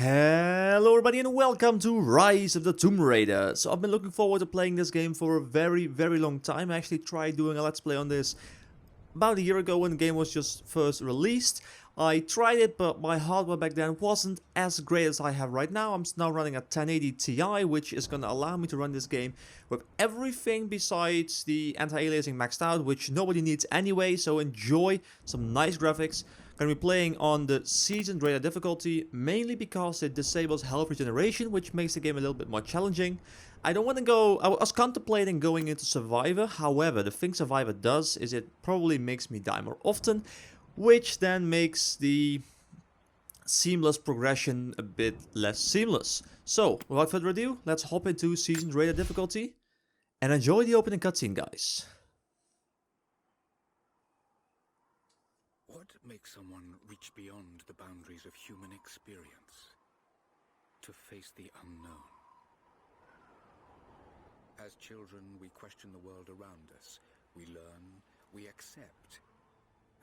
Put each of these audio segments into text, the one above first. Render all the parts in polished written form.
Hello everybody and welcome to Rise of the Tomb Raider. So I've been looking forward to playing this game for a very long time. I actually tried doing a let's play on this about a year ago when the game was just first released. I tried it, but my hardware back then wasn't as great as I have right now. I'm now running a 1080 Ti, which is going to allow me to run this game with everything besides the anti-aliasing maxed out, which nobody needs anyway, so enjoy some nice graphics. Gonna be playing on the Seasoned Raider difficulty, mainly because it disables health regeneration, which makes the game a little bit more challenging. I don't want to go... I was contemplating going into Survivor, however, the thing Survivor does is it probably makes me die more often, which then makes the seamless progression a bit less seamless. So, without further ado, let's hop into Seasoned Raider difficulty and enjoy the opening cutscene, guys. What makes someone reach beyond the boundaries of human experience to face the unknown? As children, we question the world around us. We learn, we accept,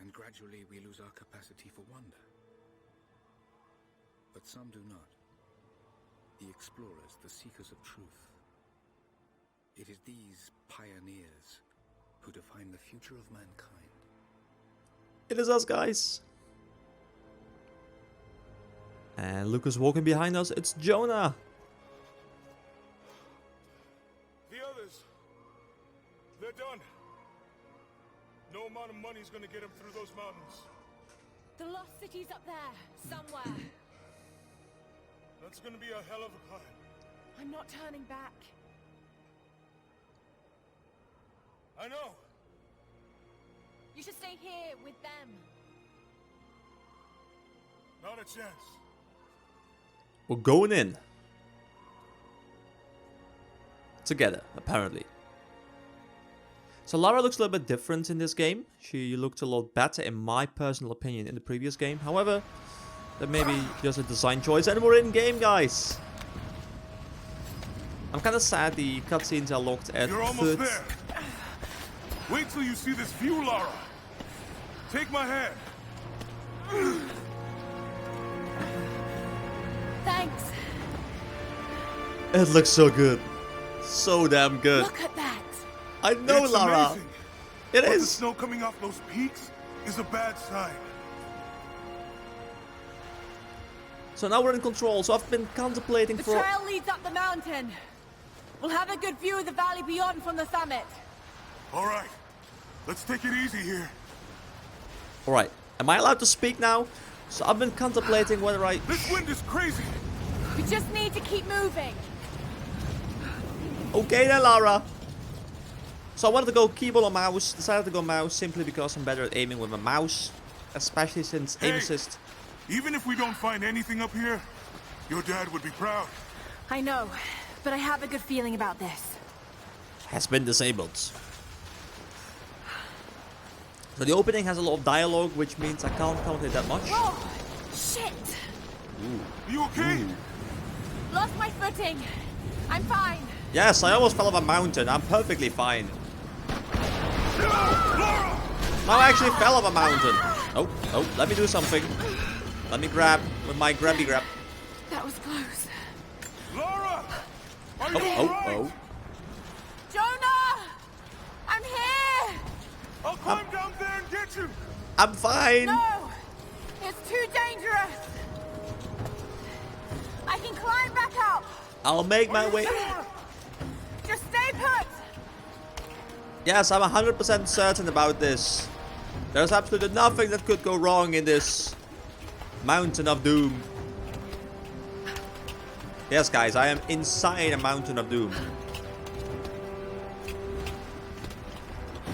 and gradually we lose our capacity for wonder. But some do not. The explorers, the seekers of truth. It is these pioneers who define the future of mankind. It is us, guys. And Lucas walking behind us, it's Jonah. The others, they're done. No amount of money is gonna get them through those mountains. The lost city's up there, somewhere. That's gonna be a hell of a climb. I'm not turning back. I know. You should stay here with them. Not a chance. We're going in. Together, apparently. So Lara looks a little bit different in this game. She looked a lot better, in my personal opinion, in the previous game. However, that may be just a design choice. And we're in game, guys. I'm kind of sad the cutscenes are locked at You're almost there. Wait till you see this view, Lara. Take my hand. Thanks. It looks so good. So damn good. Look at that. I know, It's Lara. amazing. It But is. the snow coming off those peaks is a bad sign. So now we're in control. So I've been contemplating The for... trail leads up the mountain. We'll have a good view of the valley beyond from the summit. All right, let's take it easy here. Alright, am I allowed to speak now? So I've been contemplating whether I... This wind is crazy. We just need to keep moving. Okay then, Lara. So I wanted to go keyboard or mouse. Decided to go mouse simply because I'm better at aiming with a mouse. Especially since aim Hey. assist. Even if we don't find anything up here, your dad would be proud. I know, but I have a good feeling about this. Has been disabled. So the opening has a lot of dialogue, which means I can't commentate that much. Whoa! Shit! You okay? Lost my footing. I'm fine. Yes, I almost fell off a mountain. I'm perfectly fine. Lara! No, I actually fell off a mountain. Oh, let me do something. Let me grab with my grabby grab. That was close. Lara! Are you alright? Oh. Jonah! I'm here! I'll climb down there and get you. I'm fine. No! It's too dangerous! I can climb back up! I'll make my Are you way. sure? Just stay put! Yes, I'm 100% certain about this. There's absolutely nothing that could go wrong in this mountain of doom. Yes, guys, I am inside a mountain of doom.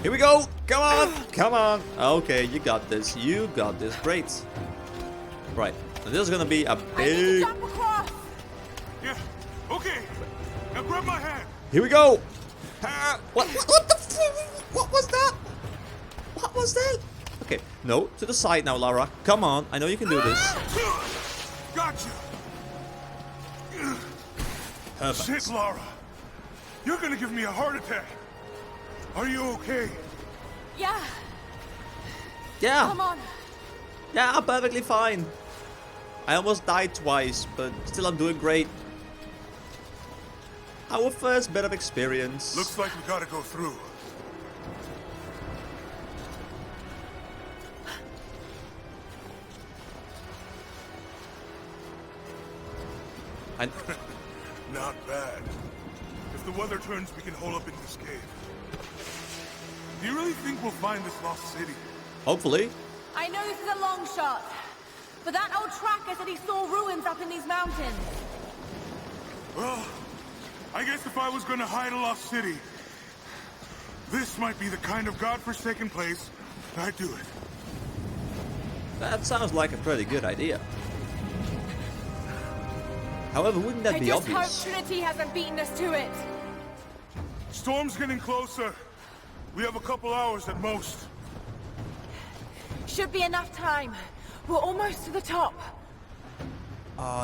Here we go! Come on! Come on! Okay, you got this. You got this. Great. Right. So this is gonna be a I need to big... jump across! Yeah. Okay. Now grab my hand. Here we go! What the f... What was that? What was that? Okay, no, to the side now, Lara. Come on, I know you can do this. Gotcha. Perfect. Shit, Lara. You're gonna give me a heart attack. Are you okay? Yeah, Yeah. come on. Yeah, I'm perfectly fine. I almost died twice, but still I'm doing great. Our first bit of experience. Looks like we gotta go through. And Not bad. If the weather turns, we can hole up in this cave. Do you really think we'll find this lost city? hopefully. I know this is a long shot, but that old tracker said he saw ruins up in these mountains. Well, I guess if I was gonna hide a lost city, this might be the kind of godforsaken place I'd do it. That sounds like a pretty good idea. However, wouldn't that I be just obvious? hope Trinity hasn't beaten us to it. Storm's getting closer. We have a couple hours at most. Should be enough time. We're almost to the top.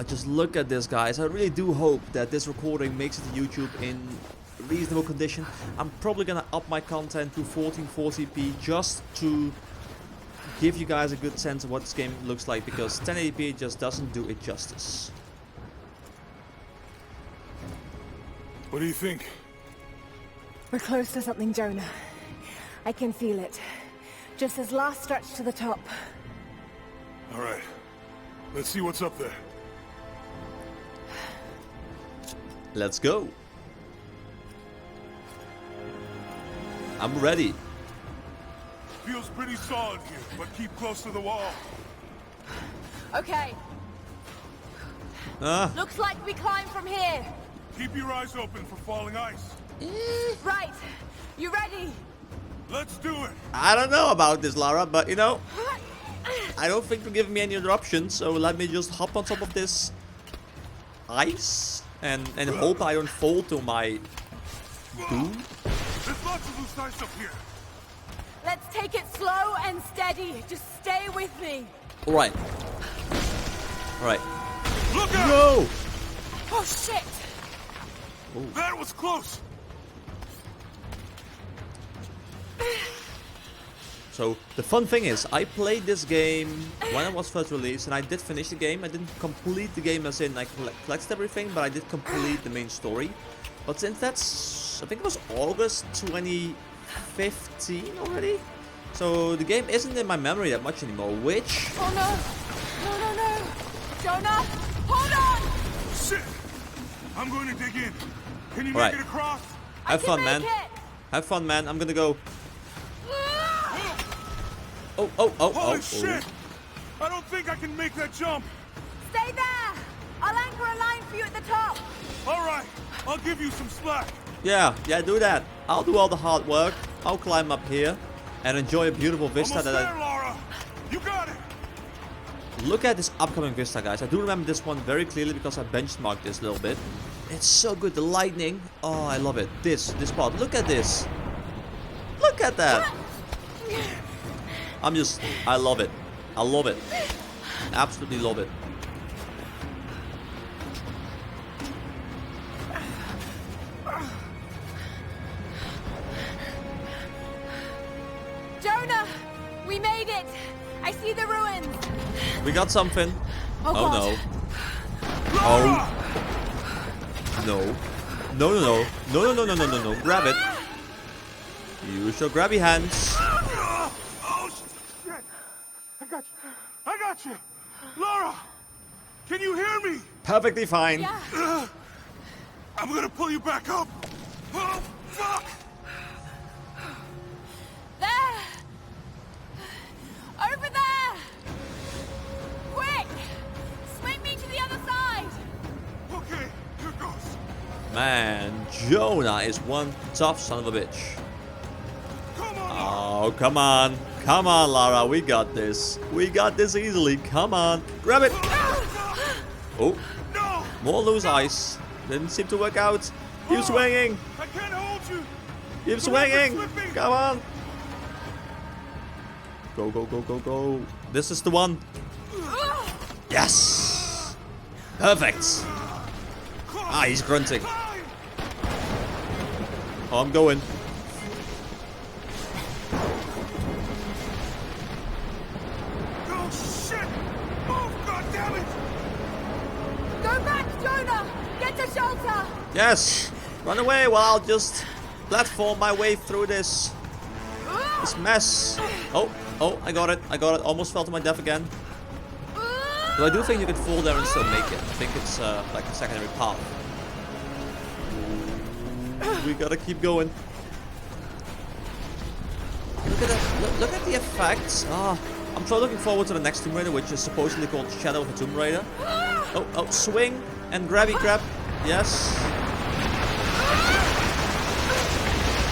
Just look at this, guys. I really do hope that this recording makes it to YouTube in reasonable condition. I'm probably gonna up my content to 1440p just to give you guys a good sense of what this game looks like, because 1080p just doesn't do it justice. What do you think? We're close to something, Jonah. I can feel it. Just this last stretch to the top. All right. Let's see what's up there. Let's go. I'm ready. Feels pretty solid here, but keep close to the wall. Okay, looks like we climb from here. Keep your eyes open for falling ice. Right, you ready? Let's do it. I don't know about this, Lara, but you know, I don't think you're giving me any other options, so let me just hop on top of this ice and hope I don't fall to my doom. There's lots of loose ice up here. Let's take it slow and steady. Just stay with me. Alright. Alright. Look out! Go! Oh shit! That was close. So, the fun thing is, I played this game when it was first released, and I did finish the game. I didn't complete the game as in I collected everything, but I did complete the main story. But since that's, I think it was August 2015 already? So, the game isn't in my memory that much anymore, which... Oh no! No, no, no! Jonah! Hold on! Shit! I'm going to dig in. Can you Right. make it across? Have I fun, can man. make it. Have fun, man. I'm gonna go... Holy Oh. shit! I don't think I can make that jump. Stay there! I'll anchor a line for you at the top. All right, I'll give you some slack. Yeah, do that. I'll do all the hard work. I'll climb up here and enjoy a beautiful vista Almost that there, Laura. You got it. Look at this upcoming vista, guys. I do remember this one very clearly because I benchmarked this a little bit. It's so good. The lightning. Oh, I love it. This spot. Look at this. Look at that. I love it. I love it. Absolutely love it. Jonah! We made it! I see the ruins! We got something. Oh, Oh God. no. No. No. No. Grab it. Use your grabby hands. Oh shit! I got you. Laura, can you hear me? Perfectly fine. Yeah. I'm gonna pull you back up. Oh fuck! There! Over there! Quick! Swing me to the other side! Okay, here goes. Man, Jonah is one tough son of a bitch. Come on. Oh, come on. Come on, Lara. We got this. We got this easily. Come on. Grab it. Oh, No! more loose ice. Didn't seem to work out. Keep swinging. I can't hold you. Keep The weapon's swinging. slipping. Come on. Go. This is the one. Yes. Perfect. Ah, he's grunting. Climb. Oh, I'm going. Oh shit! Move, goddammit! Jonah, get to shelter! Yes! Run away while I'll just platform my way through this mess. Oh, I got it. Almost fell to my death again. Though I do think you can fall there and still make it. I think it's like a secondary path. We gotta keep going. Look at that. Look at the effects. I'm so looking forward to the next Tomb Raider, which is supposedly called Shadow of the Tomb Raider. Oh, swing and grabby grab. Yes.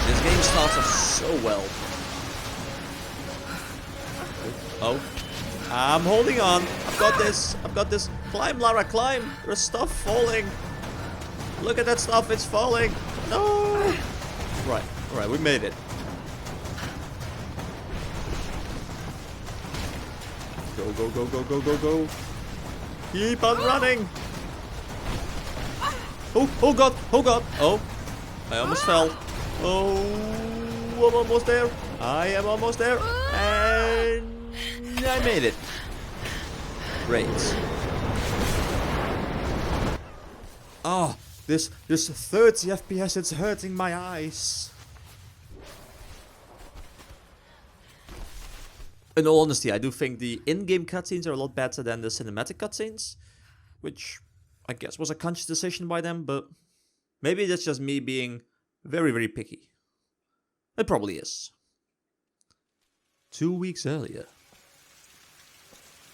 This game starts off so well. Oh. I'm holding on. I've got this. Climb, Lara, climb. There's stuff falling. Look at that stuff. It's falling. No. Right, we made it. Go. Keep on running. Oh god. Oh, I almost fell. Oh, I'm almost there. I am almost there. And I made it. Great. Oh, this 30 FPS, it's hurting my eyes. In all honesty, I do think the in-game cutscenes are a lot better than the cinematic cutscenes, which I guess was a conscious decision by them, but maybe that's just me being very, very picky. It probably is. 2 weeks earlier.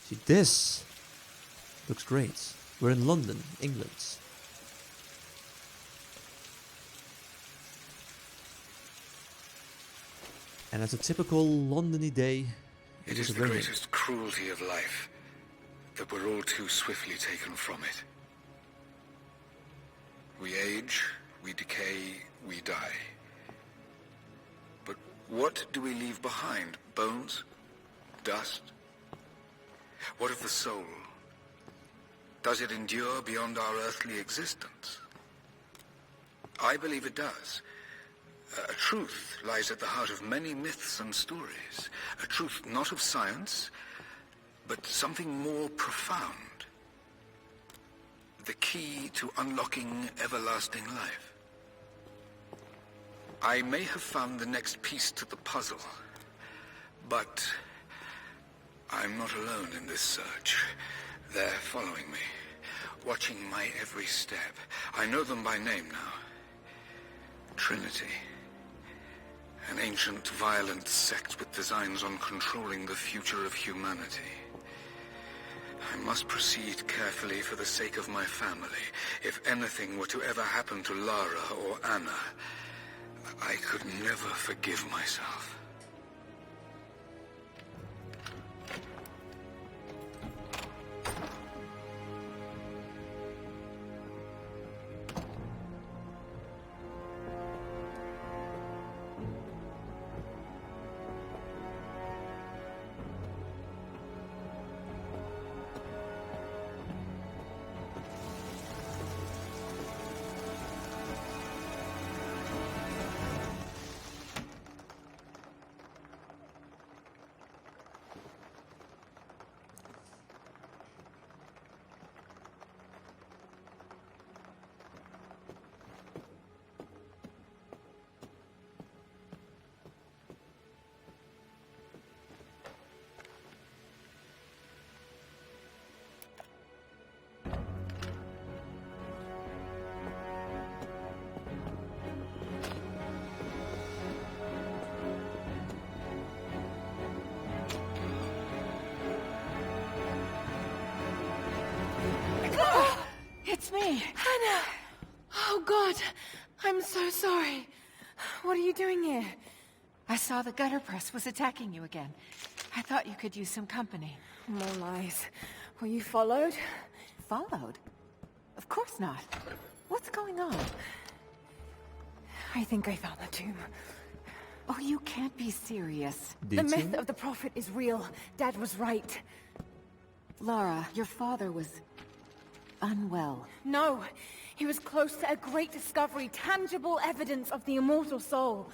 See, this looks great. We're in London, England. And as a typical Londony day, it is the greatest cruelty of life that we're all too swiftly taken from it. We age, we decay, we die. But what do we leave behind? Bones? Dust? What of the soul? Does it endure beyond our earthly existence? I believe it does. A truth lies at the heart of many myths and stories. A truth not of science, but something more profound. The key to unlocking everlasting life. I may have found the next piece to the puzzle, but I'm not alone in this search. They're following me, watching my every step. I know them by name now. Trinity. An ancient, violent sect with designs on controlling the future of humanity. I must proceed carefully for the sake of my family. If anything were to ever happen to Lara or Anna, I could never forgive myself. It's me. Hannah! Oh, God. I'm so sorry. What are you doing here? I saw the gutter press was attacking you again. I thought you could use some company. More lies. Were you followed? Followed? Of course not. What's going on? I think I found the tomb. Oh, you can't be serious. The myth of the Prophet is real. Dad was right. Lara, your father was unwell. No, he was close to a great discovery, tangible evidence of the immortal soul.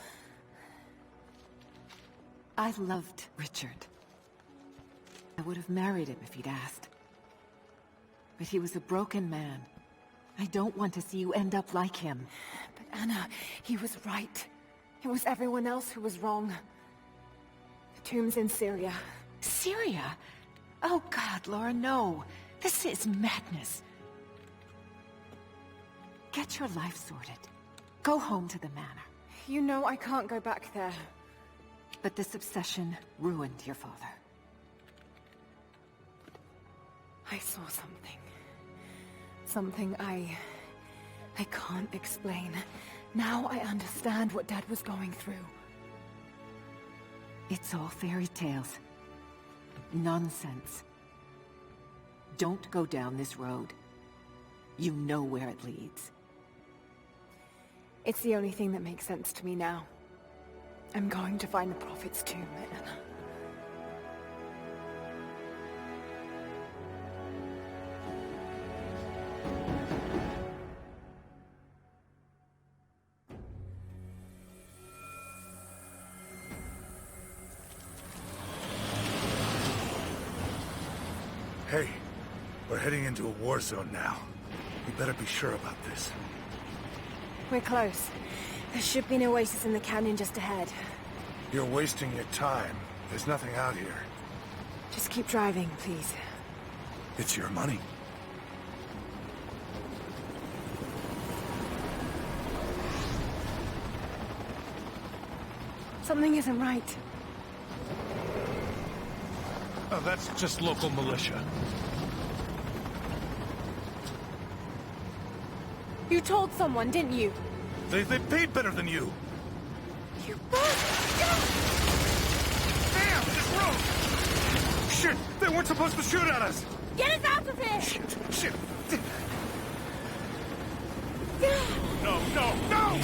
I loved Richard. I would have married him if he'd asked. But he was a broken man, I don't want to see you end up like him. But Anna, he was right. It was everyone else who was wrong. The tomb's in Syria. Syria? Oh God, Laura, no. This is madness. Get your life sorted. Go home to the manor. You know I can't go back there. But this obsession ruined your father. I saw something. Something I can't explain. Now I understand what Dad was going through. It's all fairy tales. Nonsense. Don't go down this road. You know where it leads. It's the only thing that makes sense to me now. I'm going to find the Prophet's tomb, Anna. Hey, we're heading into a war zone now. We better be sure about this. We're close. There should be an oasis in the canyon just ahead. You're wasting your time. There's nothing out here. Just keep driving, please. It's your money. Something isn't right. Oh, that's just local militia. You told someone, didn't you? They paid better than you. You Damn, this road! Shit, they weren't supposed to shoot at us! Get us out of here! Shit! No, no, no!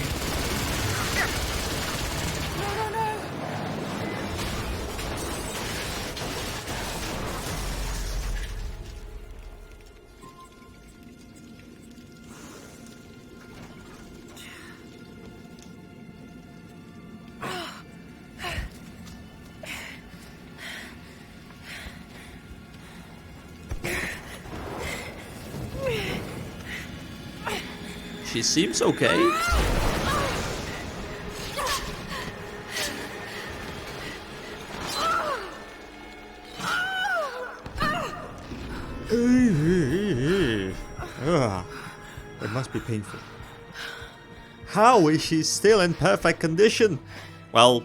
No, no, no! She seems okay. It must be painful. How is she still in perfect condition? Well,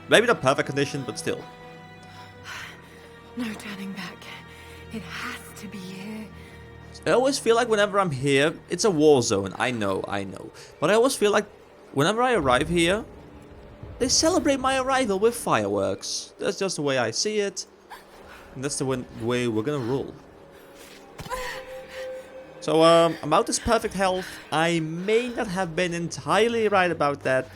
maybe not perfect condition, but still. No turning back. It has to be here. I always feel like whenever I'm here, it's a war zone. I know. But I always feel like whenever I arrive here, they celebrate my arrival with fireworks. That's just the way I see it. And that's the way we're gonna roll. So, about this perfect health, I may not have been entirely right about that.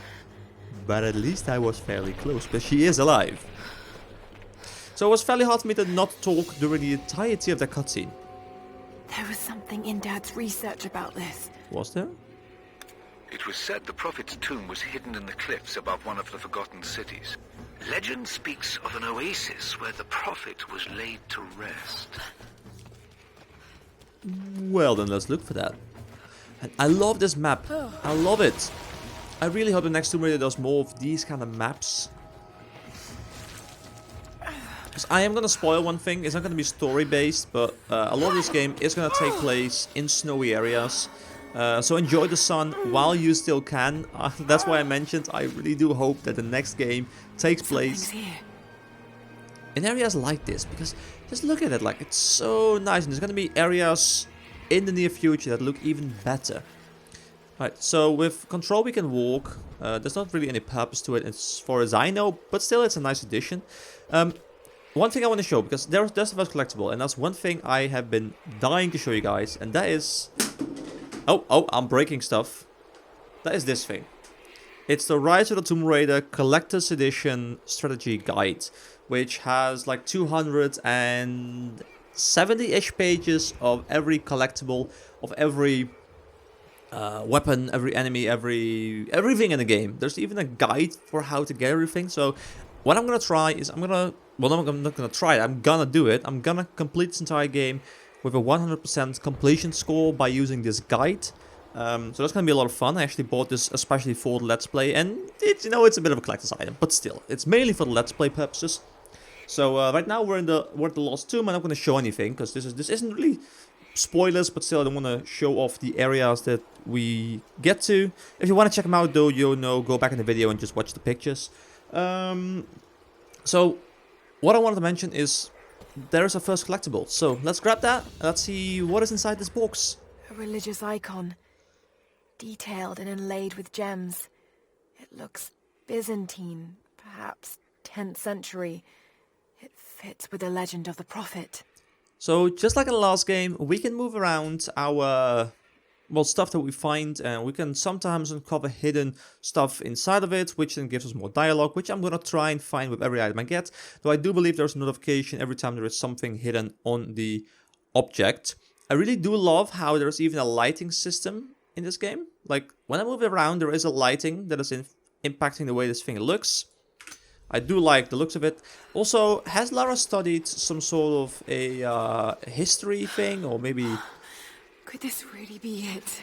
But at least I was fairly close, because she is alive. So it was fairly hard for me to not talk during the entirety of the cutscene. There was something in Dad's research about this. Was there? It was said the Prophet's tomb was hidden in the cliffs above one of the forgotten cities. Legend speaks of an oasis where the Prophet was laid to rest. Well, then let's look for that. And I love this map. I love it. I really hope the next Tomb Raider does more of these kind of maps. Because I am going to spoil one thing. It's not going to be story-based, but a lot of this game is going to take place in snowy areas. So enjoy the sun while you still can. That's why I mentioned I really do hope that the next game takes place in areas like this. Because just look at it, like it's so nice. And there's going to be areas in the near future that look even better. Right, so with control we can walk. There's not really any purpose to it as far as I know, but still it's a nice addition. One thing I want to show, because there's the first collectible, and that's one thing I have been dying to show you guys, and that is... Oh, I'm breaking stuff. That is this thing. It's the Rise of the Tomb Raider Collector's Edition Strategy Guide, which has like 270-ish pages of every collectible, of every weapon, every enemy, everything in the game. There's even a guide for how to get everything. So what I'm gonna try is I'm not gonna try it. I'm gonna do it. I'm gonna complete this entire game with a 100% completion score by using this guide. So that's going to be a lot of fun. I actually bought this especially for the Let's Play, and it's, you know, it's a bit of a collector's item, but still, it's mainly for the Let's Play purposes. So right now we're at the Lost Tomb. I'm not going to show anything because this isn't really spoilers, but still I don't want to show off the areas that we get to. If you want to check them out though, you know, go back in the video and just watch the pictures. So what I wanted to mention is there's a first collectible. So let's grab that. Let's see what is inside this box. A religious icon. Detailed and inlaid with gems. It looks Byzantine, perhaps 10th century. It fits with the legend of the Prophet. So just like in the last game, we can move around our, well, stuff that we find, and we can sometimes uncover hidden stuff inside of it, which then gives us more dialogue, which I'm going to try and find with every item I get. Though I do believe there's a notification every time there is something hidden on the object. I really do love how there's even a lighting system in this game. Like, when I move it around, there is a lighting that is impacting the way this thing looks. I do like the looks of it. Also, has Lara studied some sort of a history thing, or maybe... Could this really be it?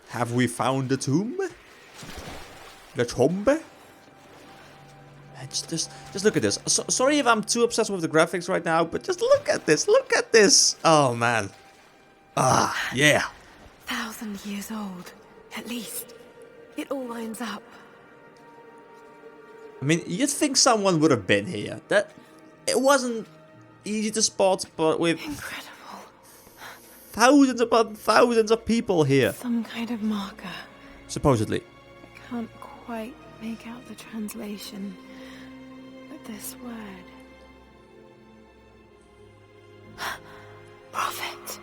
Have we found the tomb? The tomb? Just look at this. Sorry if I'm too obsessed with the graphics right now, but just look at this. Look at this. Oh, man. Ah, yeah. 1,000 years old, at least. It all lines up. I mean, you'd think someone would have been here. That it wasn't easy to spot, but with Incredible. thousands upon thousands of people here, Some kind of marker. supposedly. I can't quite make out the translation, but this word. Prophet.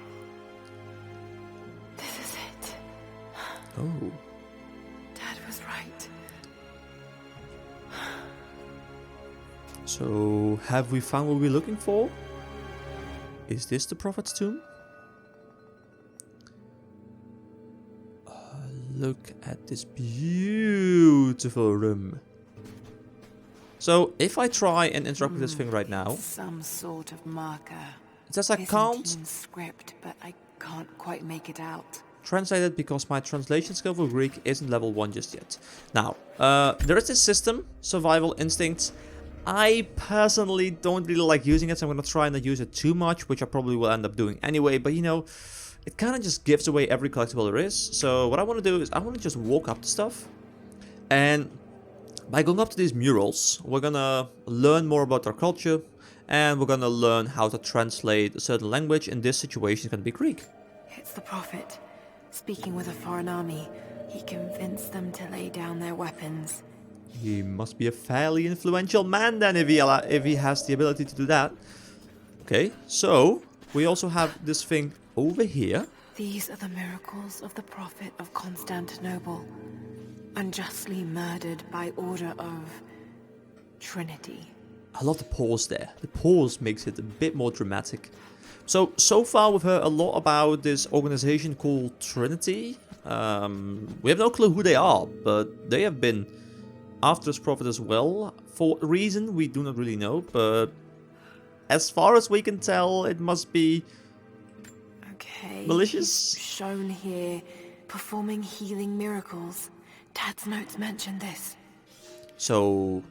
This is it. Oh. Dad was right. So, have we found what we're looking for? Is this the Prophet's tomb? Look at this beautiful room. So, if I try and interact with this thing right now, Some sort of marker. it says I can't Byzantine script, but I can't quite make it out. translate it because my translation skill for Greek isn't level 1 just yet. Now, there is this system, Survival Instincts. I personally don't really like using it, so I'm going to try and not use it too much, which I probably will end up doing anyway, but you know, it kind of just gives away every collectible there is. So what I want to do is I want to just walk up to stuff, and by going up to these murals, we're going to learn more about our culture, and we're going to learn how to translate a certain language. In this situation, it's going to be Greek. It's the Prophet. Speaking with a foreign army, he convinced them to lay down their weapons. He must be a fairly influential man then if he has the ability to do that. Okay, so we also have this thing over here. These are the miracles of the Prophet of Constantinople, unjustly murdered by order of Trinity. I love the pause there. The pause makes it a bit more dramatic. So far we've heard a lot about this organization called Trinity. We have no clue who they are, but they have been after this prophet as well. For a reason we do not really know, but as far as we can tell, it must be Okay. malicious. He's shown here, performing healing miracles. Dad's notes mention this. So,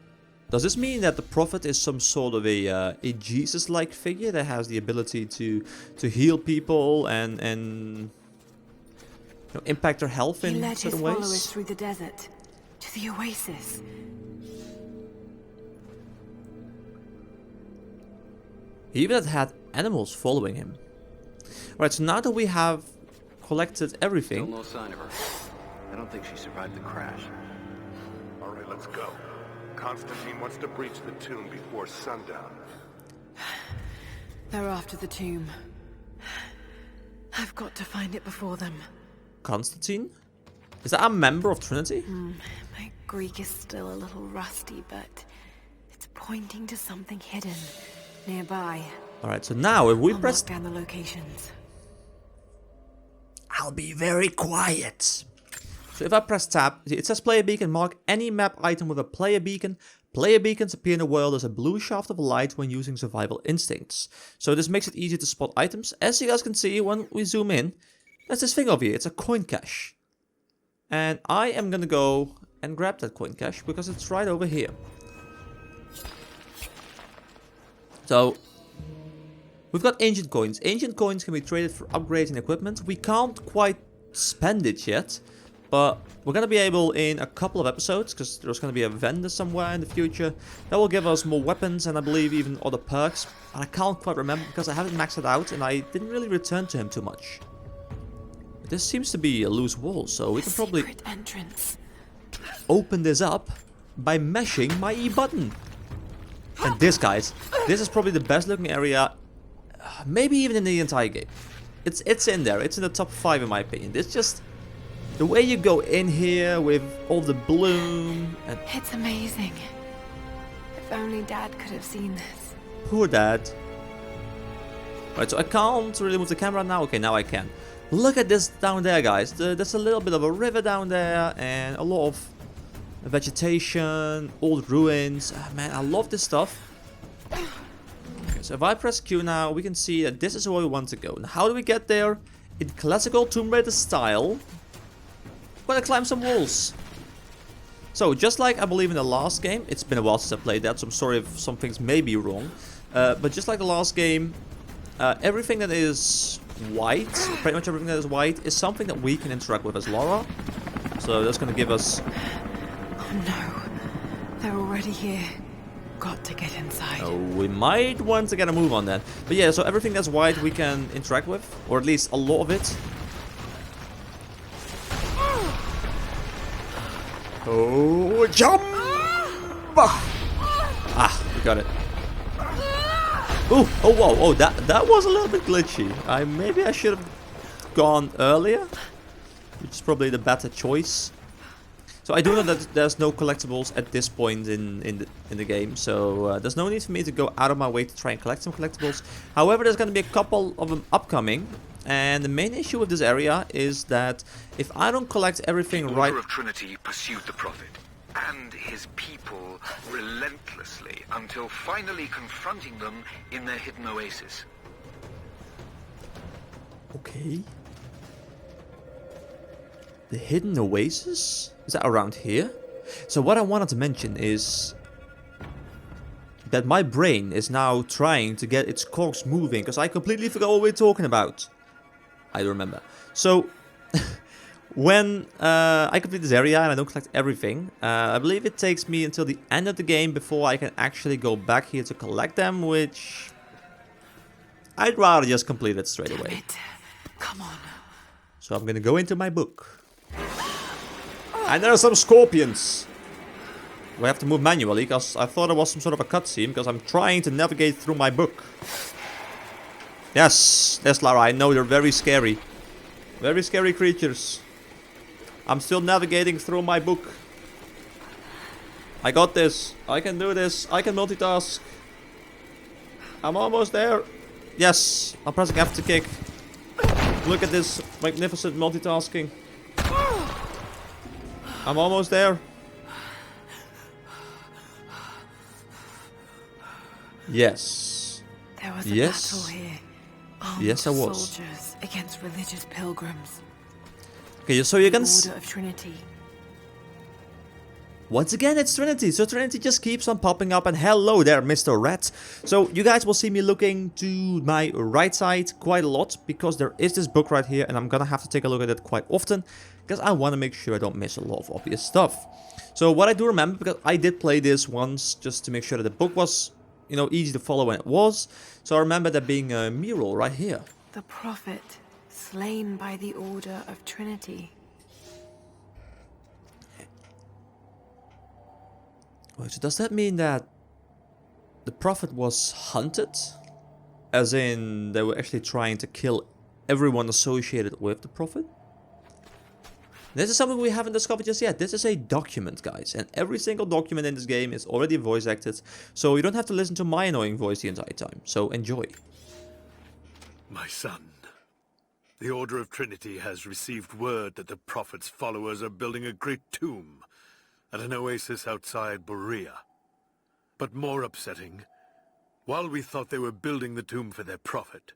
does this mean that the prophet is some sort of a Jesus-like figure that has the ability to heal people and you know, impact their health He in led his certain followers ways? through the desert, to the oasis. He even had animals following him. Right, so now that we have collected Still everything, no sign of her. I don't think she survived the crash. All right, let's go. Constantine wants to breach the tomb before sundown. They're after the tomb. I've got to find it before them. Constantine? Is that a member of Trinity? My Greek is still a little rusty, but it's pointing to something hidden nearby. Alright, so now if we I'll press... mark down the locations. I'll be very quiet. So if I press tab, it says player beacon, mark any map item with a player beacon. Player beacons appear in the world as a blue shaft of light when using survival instincts. So this makes it easier to spot items. As you guys can see when we zoom in, there's this thing over here. It's a coin cache. And I am gonna go and grab that coin cache because it's right over here. So, we've got ancient coins. Ancient coins can be traded for upgrades and equipment. We can't quite spend it yet, but we're gonna be able in a couple of episodes, because there's gonna be a vendor somewhere in the future that will give us more weapons and I believe even other perks. And I can't quite remember because I haven't maxed it out and I didn't really return to him too much. But this seems to be a loose wall, so we can probably Secret entrance. open this up by mashing my E button. And this, guys, this is probably the best looking area, maybe even in the entire game. It's in there. It's in the top 5 in my opinion. It's just the way you go in here with all the bloom and It's amazing. If only Dad could have seen this. poor Dad. Right, so I can't really move the camera now. Okay, now I can. Look at this down there, guys. There's a little bit of a river down there and a lot of vegetation, old ruins. Man, I love this stuff. Okay, so if I press Q now, we can see that this is where we want to go. Now, how do we get there? In classical Tomb Raider style, we're gonna climb some walls. So, just like I believe in the last game, it's been a while since I played that, so I'm sorry if some things may be wrong. But just like the last game, everything that is white, pretty much everything that is white, is something that we can interact with as Lara. So that's gonna give us... Oh no. They're already here. Got to get inside. we might want to get a move on that. But yeah, so everything that's white we can interact with, or at least a lot of it. Oh, jump! Ah, we got it. Ooh, oh, whoa, oh, that was a little bit glitchy. Maybe I should have gone earlier, which is probably the better choice. So I do know that there's no collectibles at this point in the game, so there's no need for me to go out of my way to try and collect some collectibles. However, there's going to be a couple of them upcoming, and the main issue with this area is that if I don't collect everything The right... Order of Trinity pursued the Prophet and his people relentlessly until finally confronting them in their hidden oasis. Okay. The hidden oasis? Is that around here? So what I wanted to mention is that my brain is now trying to get its cogs moving because I completely forgot what we're talking about. I remember. So when I complete this area and I don't collect everything, I believe it takes me until the end of the game before I can actually go back here to collect them, which I'd rather just complete it straight away. Come on. So I'm gonna go into my book. And there are some scorpions. We have to move manually because I thought it was some sort of a cutscene because I'm trying to navigate through my book. Yes, Lara, I know they're very scary. Very scary creatures. I'm still navigating through my book. I got this. I can do this. I can multitask. I'm almost there. Yes, I'm pressing F to kick. Look at this magnificent multitasking. I'm almost there. Yes. There was a Yes. battle here. Armed Yes, there was. soldiers against religious pilgrims. Okay, so you're gonna... Order of Trinity. Once again, it's Trinity. So Trinity just keeps on popping up. And hello there, Mr. Rat. So you guys will see me looking to my right side quite a lot because there is this book right here and I'm gonna have to take a look at it quite often because I want to make sure I don't miss a lot of obvious stuff. So what I do remember, because I did play this once just to make sure that the book was, you know, easy to follow when it was. So I remember there being a mural right here. The Prophet, slain by the Order of Trinity. Wait, so does that mean that the Prophet was hunted? As in, they were actually trying to kill everyone associated with the Prophet? This is something we haven't discovered just yet. This is a document, guys. And every single document in this game is already voice acted. So you don't have to listen to my annoying voice the entire time. So enjoy. My son, the Order of Trinity has received word that the Prophet's followers are building a great tomb at an oasis outside Berea. But more upsetting, while we thought they were building the tomb for their prophet,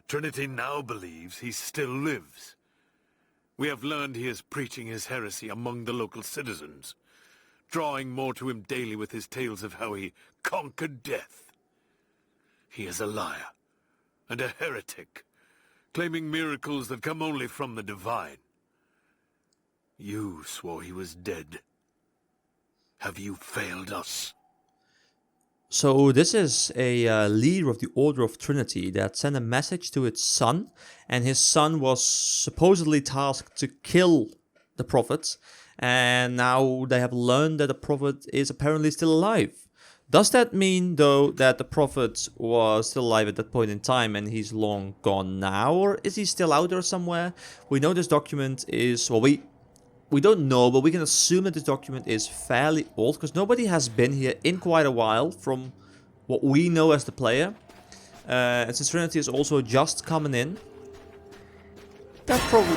Trinity now believes he still lives. We have learned he is preaching his heresy among the local citizens, drawing more to him daily with his tales of how he conquered death. He is a liar and a heretic, claiming miracles that come only from the divine. You swore he was dead. Have you failed us? So this is a leader of the Order of Trinity that sent a message to its son, and his son was supposedly tasked to kill the prophet, and now they have learned that the prophet is apparently still alive. Does that mean, though, that the prophet was still alive at that point in time and he's long gone now, or is he still out there somewhere? We know this document is, well, we don't know, but we can assume that this document is fairly old, because nobody has been here in quite a while from what we know as the player. And since Trinity is also just coming in, that probably...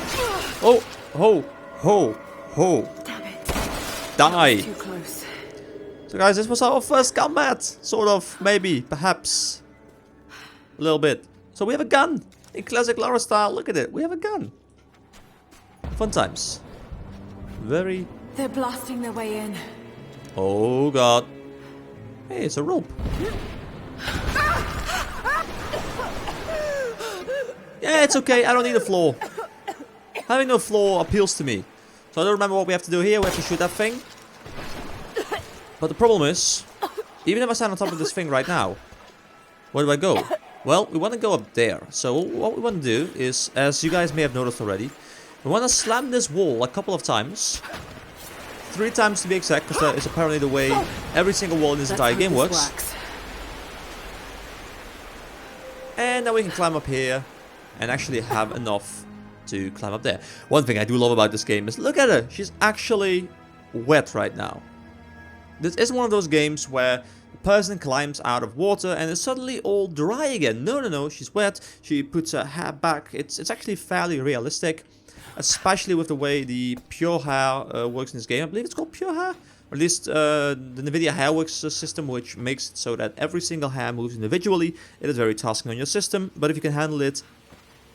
Oh! Ho! Ho! Ho! Damn it. Die! Too close. So guys, this was our first combat! Sort of, maybe, perhaps. A little bit. So we have a gun! In classic Lara style, look at it, we have a gun! Fun times. Very... They're blasting their way in. Oh god. Hey, it's a rope. Yeah, it's okay, I don't need a floor. Having no floor appeals to me. So I don't remember what we have to do here, we have to shoot that thing. But the problem is, even if I stand on top of this thing right now, where do I go? Well, we want to go up there. So what we want to do is, as you guys may have noticed already, we want to slam this wall a couple of times. 3 times to be exact, because that is apparently the way every single wall in this entire game works. And now we can climb up here and actually have enough to climb up there. One thing I do love about this game is, look at her, she's actually wet right now. This isn't one of those games where the person climbs out of water and is suddenly all dry again. No, no, no, she's wet, she puts her hair back. It's actually fairly realistic. Especially with the way the pure hair works in this game. I believe it's called pure hair. Or at least the NVIDIA Hairworks system, which makes it so that every single hair moves individually. It is very tasking on your system, but if you can handle it,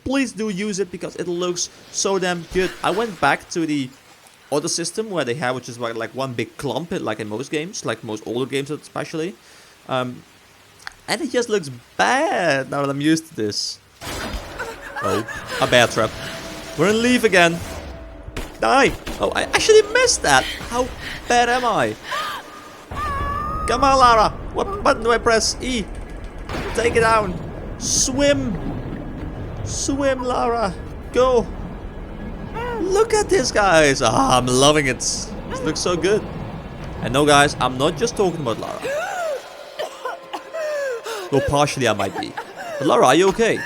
please do use it, because it looks so damn good. I went back to the other system where the hair, which is like one big clump, like in most games, like most older games especially. And it just looks bad now that I'm used to this. Oh, a bear trap. We're in leaf again. Die! Oh, I actually missed that! How bad am I? Come on, Lara! What button do I press? E! Take it down! Swim! Swim, Lara! Go! Look at this, guys! Ah, I'm loving it! This looks so good. And no, guys, I'm not just talking about Lara. Though partially I might be. But Lara, are you okay?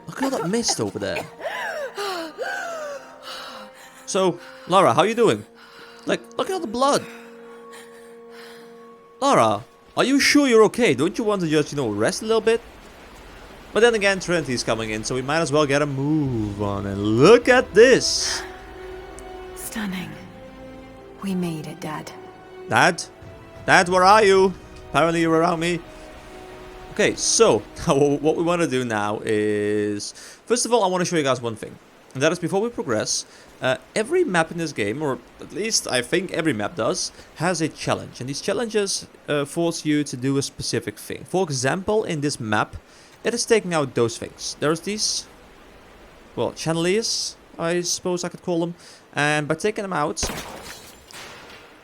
Look at all that mist over there. So, Lara, how you doing? Like, look at all the blood. Lara, are you sure you're okay? Don't you want to just, rest a little bit? But then again, Trinity's coming in, so we might as well get a move on. And look at this! Stunning. We made it, Dad. Dad? Dad, where are you? Apparently you're around me. Okay, so, what we want to do now is... First of all, I want to show you guys one thing. And that is, before we progress, every map in this game, or at least I think every map does, has a challenge. And these challenges force you to do a specific thing. For example, in this map, it is taking out those things. There's these, well, chandeliers, I suppose I could call them. And by taking them out,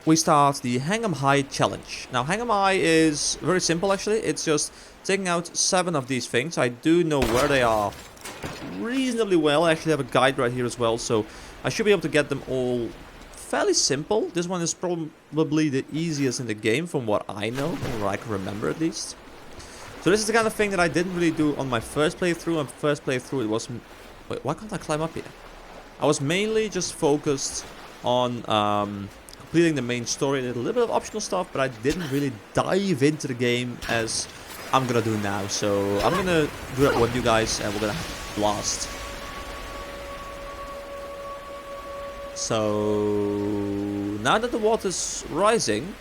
we start the Hang 'em High challenge. Now, Hang 'em High is very simple, actually. It's just taking out 7 of these things. I do know where they are reasonably well. I actually have a guide right here as well, so I should be able to get them all fairly simple. This one is probably the easiest in the game from what I know, or I can remember at least. So this is the kind of thing that I didn't really do on my first playthrough. On first playthrough it was... Wait, why can't I climb up here? I was mainly just focused on completing the main story. I did a little bit of optional stuff, but I didn't really dive into the game as I'm gonna do now. So I'm gonna do that with you guys, and we're gonna have a blast. So now that the water's rising,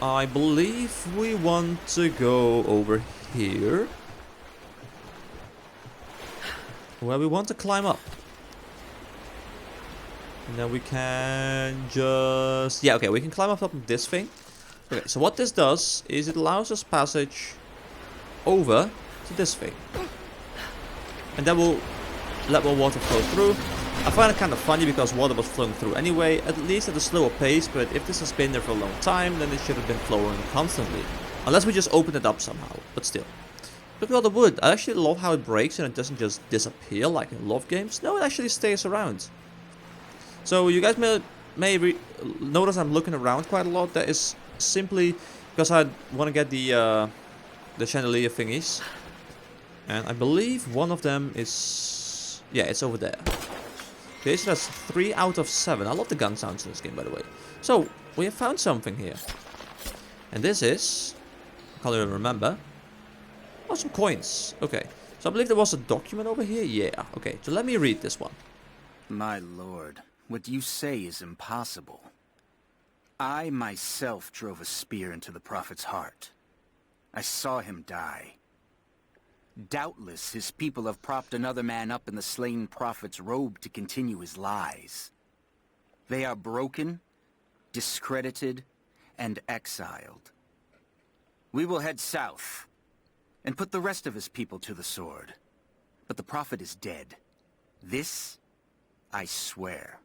I believe we want to go over here. Where we want to climb up. And then we can just... Yeah, okay, we can climb up this thing. Okay, so what this does is it allows us passage over to this thing. And that will let more water flow through. I find it kind of funny because water was flowing through anyway, at least at a slower pace, but if this has been there for a long time, then it should have been flowing constantly. Unless we just open it up somehow, but still. Look at all the wood. I actually love how it breaks and it doesn't just disappear like in love games. No, it actually stays around. So you guys may notice I'm looking around quite a lot. That is simply because I want to get the chandelier thingies. And I believe one of them is... Yeah, it's over there. Okay, so that's 3 out of 7. I love the gun sounds in this game, by the way. So, we have found something here. And this is... I can't even remember. Oh, some coins. Okay. So I believe there was a document over here. Yeah. Okay, so let me read this one. My lord, what you say is impossible. I myself drove a spear into the prophet's heart. I saw him die. Doubtless his people have propped another man up in the slain prophet's robe to continue his lies. They are broken, discredited, and exiled. We will head south and put the rest of his people to the sword. But the prophet is dead. This, I swear.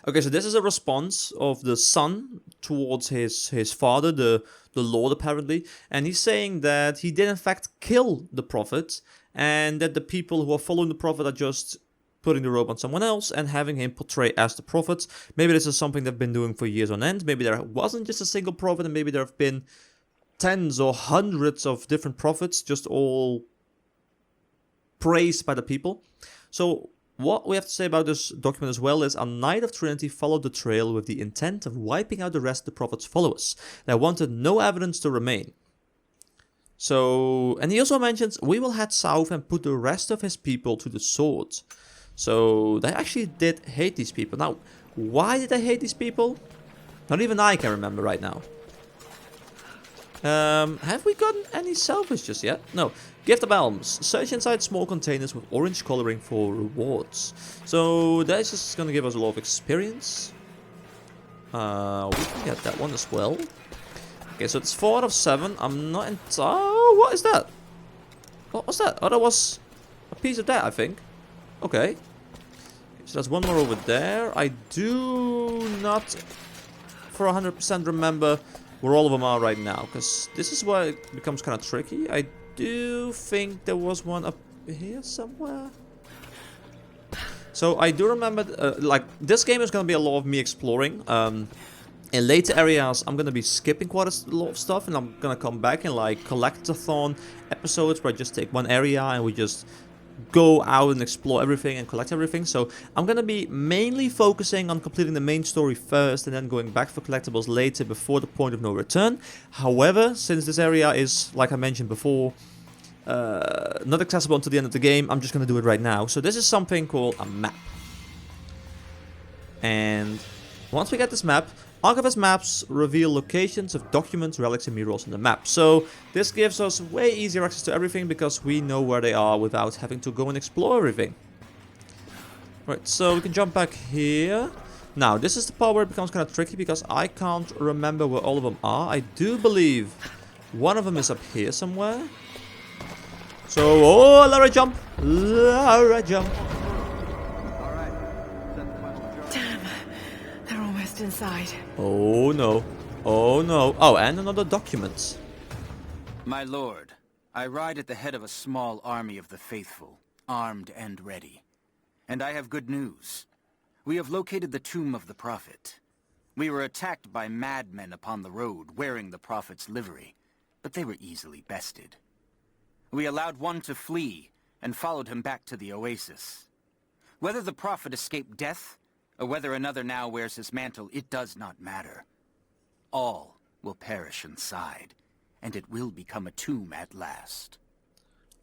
Okay, so this is a response of the son towards his father, the Lord apparently. And he's saying that he did in fact kill the prophet. And that the people who are following the prophet are just putting the robe on someone else and having him portray as the prophet. Maybe this is something they've been doing for years on end. Maybe there wasn't just a single prophet and maybe there have been tens or hundreds of different prophets, just all praised by the people. So what we have to say about this document as well is a Knight of Trinity followed the trail with the intent of wiping out the rest of the prophet's followers. They wanted no evidence to remain. So, and he also mentions, we will head south and put the rest of his people to the sword. So they actually did hate these people. Now, why did they hate these people? Not even I can remember right now. Have we gotten any salvage just yet? No. Gift of Alms. Search inside small containers with orange coloring for rewards. So that's just going to give us a lot of experience. We can get that one as well. Okay, so it's 4 out of 7. I'm not oh, what is that? What was that? Oh, that was a piece of that, I think. Okay. So there's one more over there. I do not for 100% remember where all of them are right now, because this is where it becomes kind of tricky. I do think there was one up here somewhere. So I do remember, like, this game is going to be a lot of me exploring. In later areas, I'm going to be skipping quite a lot of stuff, and I'm going to come back in, like, collectathon episodes where I just take one area and we just go out and explore everything and collect everything. So I'm going to be mainly focusing on completing the main story first and then going back for collectibles later before the point of no return. However, since this area is, like I mentioned before, not accessible until the end of the game, I'm just going to do it right now. So this is something called a map. And once we get this map, Archivist maps reveal locations of documents, relics, and murals on the map. So this gives us way easier access to everything because we know where they are without having to go and explore everything. Right, so we can jump back here. Now, this is the part where it becomes kind of tricky because I can't remember where all of them are. I do believe one of them is up here somewhere. So, oh, Lara jump! Lara jump! Inside. Oh no. Oh no. Oh, and another document. My lord, I ride at the head of a small army of the faithful, armed and ready. And I have good news. We have located the tomb of the prophet. We were attacked by madmen upon the road, wearing the prophet's livery, but they were easily bested. We allowed one to flee, and followed him back to the oasis. Whether the prophet escaped death, or whether another now wears his mantle, it does not matter. All will perish inside, and it will become a tomb at last.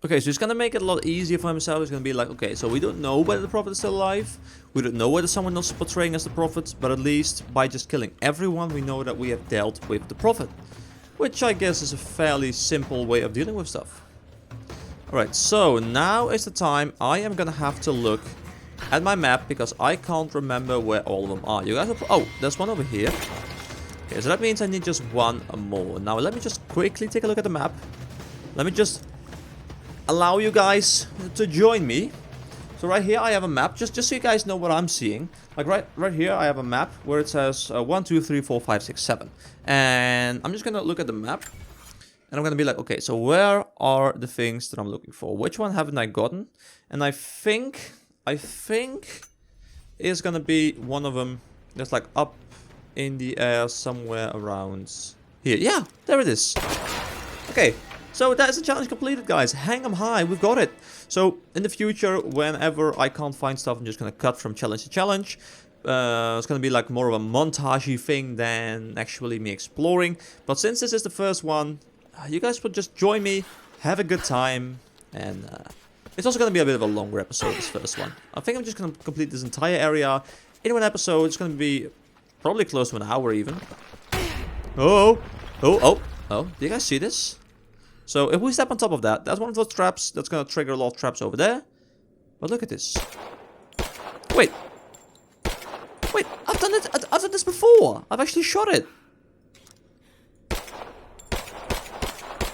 Okay, so he's gonna make it a lot easier for himself. He's gonna be like, okay, so we don't know whether the Prophet is still alive. We don't know whether someone else is portraying as the Prophet. But at least by just killing everyone, we know that we have dealt with the Prophet. Which I guess is a fairly simple way of dealing with stuff. Alright, so now is the time I am gonna have to look at my map because I can't remember where all of them are. You guys are... Oh, there's one over here. Okay, so that means I need just one more. Now, let me just quickly take a look at the map. Let me just allow you guys to join me. So right here I have a map, just so you guys know what I'm seeing. Like right here I have a map where it says 1, 2, 3, 4, 5, 6, 7. And I'm just gonna look at the map. And I'm gonna be like, okay, so where are the things that I'm looking for? Which one haven't I gotten? And I think is gonna be one of them that's like up in the air somewhere around here. Yeah, there it is. Okay. So that is the challenge completed, guys. Hang 'em high, we've got it. So in the future, whenever I can't find stuff, I'm just gonna cut from challenge to challenge. It's gonna be like more of a montagey thing than actually me exploring. But since this is the first one, you guys will just join me, have a good time, and it's also gonna be a bit of a longer episode, this first one. I think I'm just gonna complete this entire area in one episode. It's gonna be probably close to an hour even. Oh, do you guys see this? So if we step on top of that, that's one of those traps that's gonna trigger a lot of traps over there. But look at this. Wait, I've done it. I've done this before. I've actually shot it.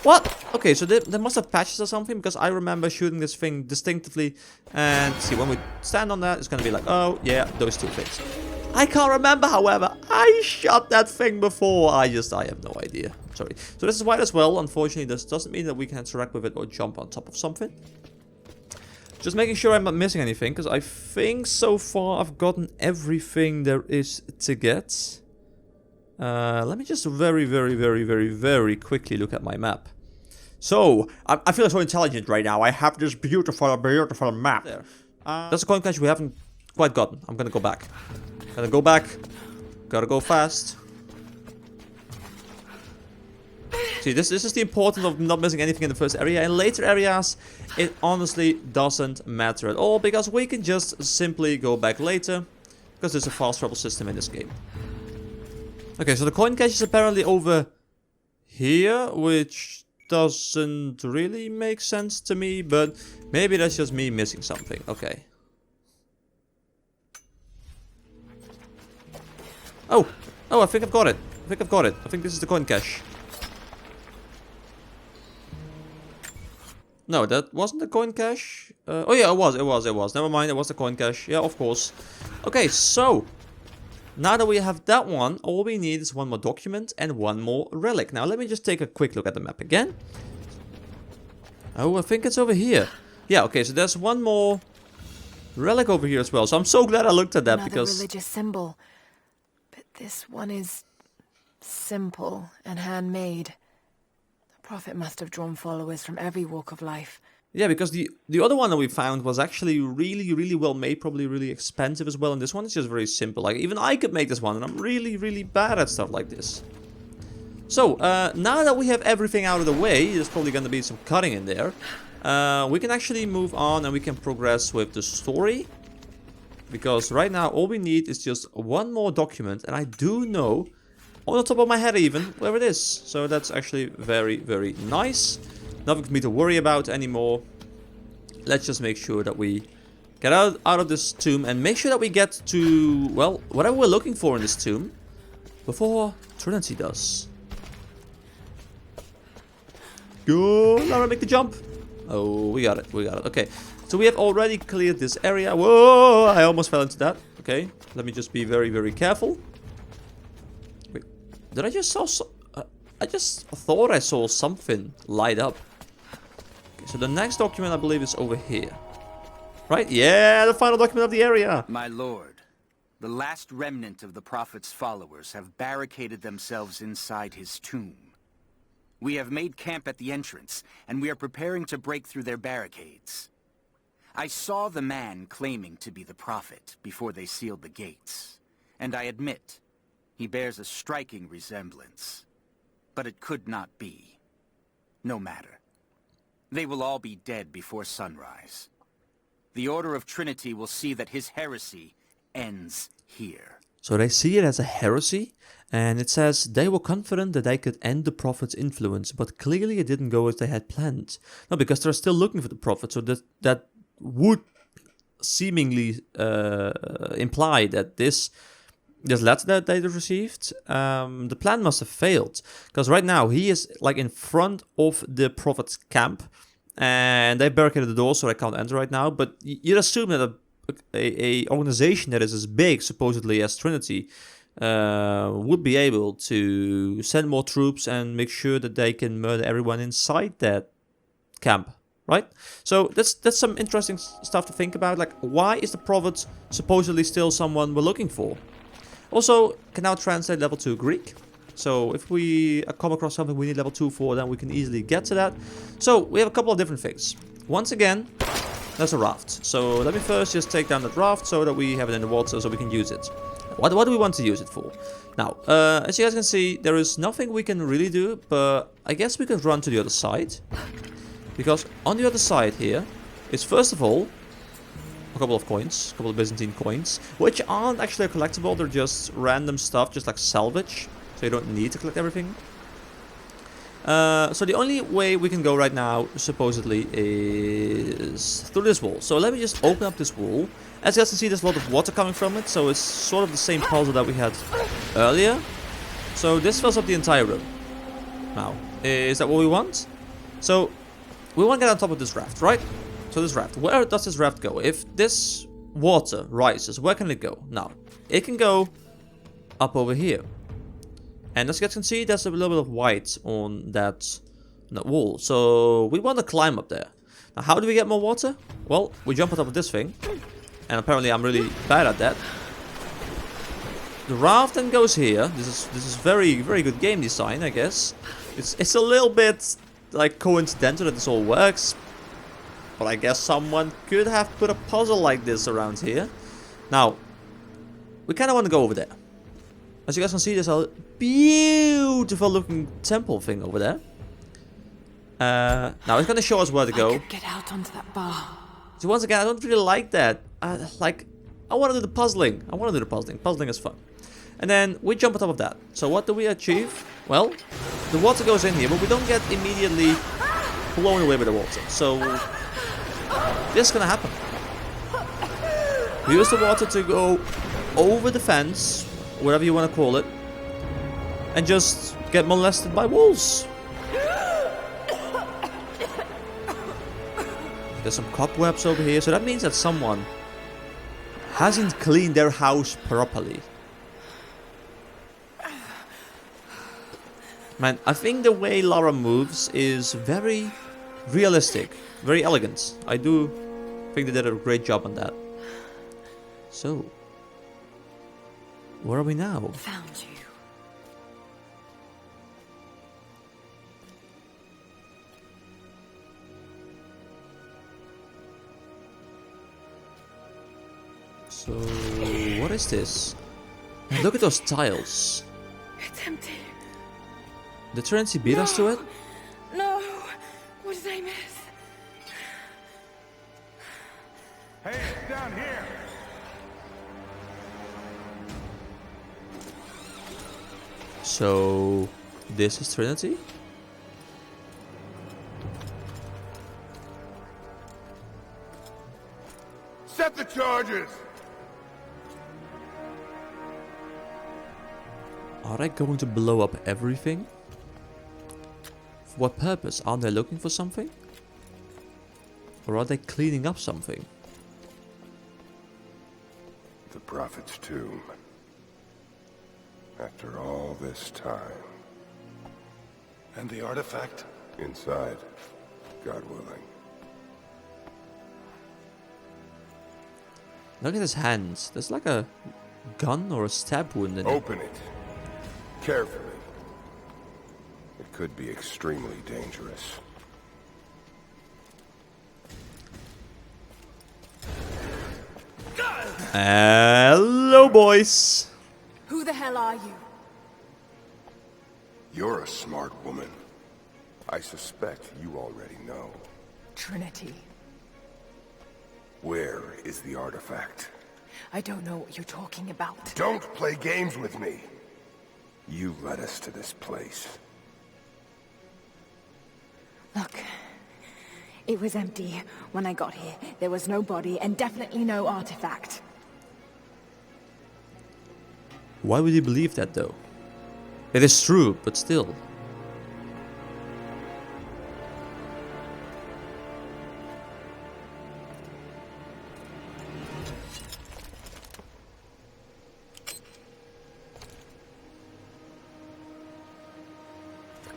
What? Okay, so they must have patches or something because I remember shooting this thing distinctively. And see, when we stand on that, it's gonna be like, oh yeah, those two things. I can't remember, however. I shot that thing before. I have no idea. Sorry. So this is white as well. Unfortunately, this doesn't mean that we can interact with it or jump on top of something. Just making sure I'm not missing anything, because I think so far I've gotten everything there is to get. Let me just very quickly look at my map. So, I feel so intelligent right now. I have this beautiful map. There. That's a coin cache we haven't quite gotten. I'm gonna go back. Gotta go fast. See, this is the importance of not missing anything in the first area. In later areas, it honestly doesn't matter at all, because we can just simply go back later, because there's a fast travel system in this game. Okay, so the coin cache is apparently over here, which doesn't really make sense to me, but maybe that's just me missing something. Okay. Oh, I think I've got it. I think this is the coin cache. No, that wasn't the coin cache. Oh yeah, it was. Never mind, it was the coin cache. Yeah, of course. Okay, so now that we have that one, all we need is one more document and one more relic. Now, let me just take a quick look at the map again. Oh, I think it's over here. Yeah, okay, so there's one more relic over here as well. So I'm so glad I looked at that. Another because religious symbol. But this one is simple and handmade. The Prophet must have drawn followers from every walk of life. Yeah, because the other one that we found was actually really well made, probably really expensive as well, and this one is just very simple. Like, even I could make this one, and I'm really bad at stuff like this. So, now that we have everything out of the way, there's probably going to be some cutting in there. We can actually move on and we can progress with the story. Because right now, all we need is just one more document, and I do know, on the top of my head even, where it is. So that's actually very nice. Nothing for me to worry about anymore. Let's just make sure that we get out of this tomb and make sure that we get to, well, whatever we're looking for in this tomb before Trinity does. Go, Lara, make the jump. Oh, we got it. Okay, so we have already cleared this area. Whoa, I almost fell into that. Okay, let me just be very careful. Wait, did I just saw I just thought I saw something light up. Okay, so the next document, I believe, is over here. Right? Yeah, the final document of the area. My lord, the last remnant of the Prophet's followers have barricaded themselves inside his tomb. We have made camp at the entrance, and we are preparing to break through their barricades. I saw the man claiming to be the Prophet before they sealed the gates, and I admit, he bears a striking resemblance. But it could not be. No matter. They will all be dead before sunrise. The Order of Trinity will see that his heresy ends here. So they see it as a heresy, and it says they were confident that they could end the Prophet's influence, but clearly it didn't go as they had planned. No, because they're still looking for the Prophet, so that would seemingly imply that this letter that they received, the plan must have failed. Because right now he is like in front of the Prophet's camp, and they barricaded the door so they can't enter right now. But you'd assume that a organization that is as big, supposedly, as Trinity would be able to send more troops and make sure that they can murder everyone inside that camp, right? So that's some interesting stuff to think about. Like, why is the Prophet supposedly still someone we're looking for? Also, can now translate level 2 Greek. So if we come across something we need level 2 for, then we can easily get to that. So we have a couple of different things. Once again, there's a raft. So let me first just take down that raft so that we have it in the water so we can use it. What do we want to use it for? Now, as you guys can see, there is nothing we can really do, but I guess we can run to the other side. Because on the other side here is, first of all, a couple of coins, a couple of Byzantine coins, which aren't actually collectible, they're just random stuff, just like salvage, so you don't need to collect everything. So the only way we can go right now, supposedly, is through this wall. So let me just open up this wall. As you guys can see, there's a lot of water coming from it, so it's sort of the same puzzle that we had earlier. So this fills up the entire room. Now, is that what we want? So, we want to get on top of this raft, right? So this raft, where does this raft go? If this water rises, where can it go? Now, it can go up over here. And as you guys can see, there's a little bit of white on that wall. So we want to climb up there. Now, how do we get more water? Well, we jump on top of this thing. And apparently I'm really bad at that. The raft then goes here. This is very, very good game design, I guess. It's a little bit like coincidental that this all works. But I guess someone could have put a puzzle like this around here. Now, we kind of want to go over there. As you guys can see, there's a beautiful looking temple thing over there. Now it's going to show us where to go. I could get out onto that bar. So once again, I don't really like that. I want to do the puzzling. Puzzling is fun. And then we jump on top of that. So what do we achieve? Well, the water goes in here, but we don't get immediately blown away by the water. So this is going to happen. We use the water to go over the fence, whatever you want to call it, and just get molested by wolves. There's some cobwebs over here, so that means that someone hasn't cleaned their house properly. Man, I think the way Lara moves is very realistic, very elegant. I do think they did a great job on that. So, where are we now? Found you. So, what is this? Look at those tiles. It's empty. Did Trinity beat us to it? No. What did I miss? Hey, it's down here. So, this is Trinity? Set the charges. Are they going to blow up everything? For what purpose? Are they looking for something? Or are they cleaning up something? The Prophet's tomb. After all this time. And the artifact? Inside, God willing. Look at his hands. There's like a gun or a stab wound in it. Open it. Carefully. It could be extremely dangerous. Hello, boys. Who the hell are you? You're a smart woman. I suspect you already know. Trinity. Where is the artifact? I don't know what you're talking about. Don't play games with me! You led us to this place. Look, it was empty when I got here. There was no body and definitely no artifact. Why would you believe that though? It is true, but still.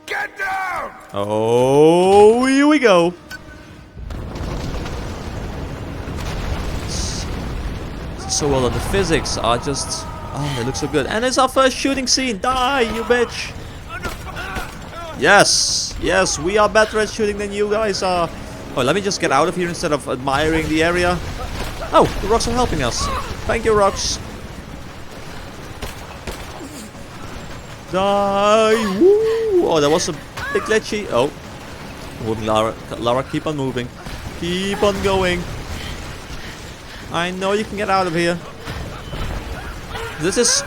Get down! Oh, here we go. So well done. The physics are just... Oh, they look so good. And it's our first shooting scene. Die, you bitch. Yes. Yes, we are better at shooting than you guys are. Oh, let me just get out of here instead of admiring the area. Oh, the rocks are helping us. Thank you, rocks. Die. Woo. Oh, that was a bit glitchy. Oh. Moving, Lara. Lara, keep on moving. Keep on going. I know you can get out of here. This is...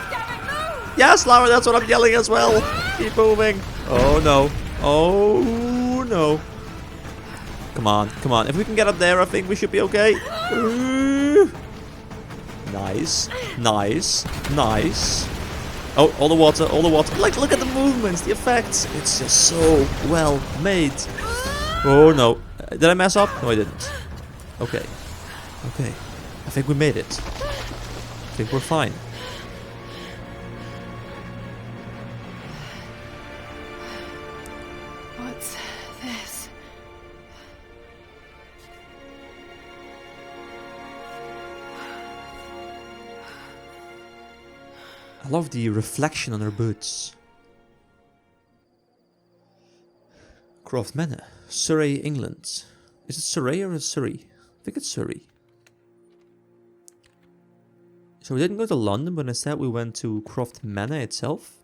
Yes, Lara, that's what I'm yelling as well. Keep moving. Oh, no. Oh, no. Come on, come on. If we can get up there, I think we should be okay. Nice. Nice. Nice. Oh, all the water, all the water. Like, look at the movements, the effects. It's just so well made. Oh, no. Did I mess up? No, I didn't. Okay. Okay. I think we made it. I think we're fine. What's this? I love the reflection on her boots. Croft Manor, Surrey, England. Is it Surrey or Surrey? I think it's Surrey. So we didn't go to London, but instead we went to Croft Manor itself.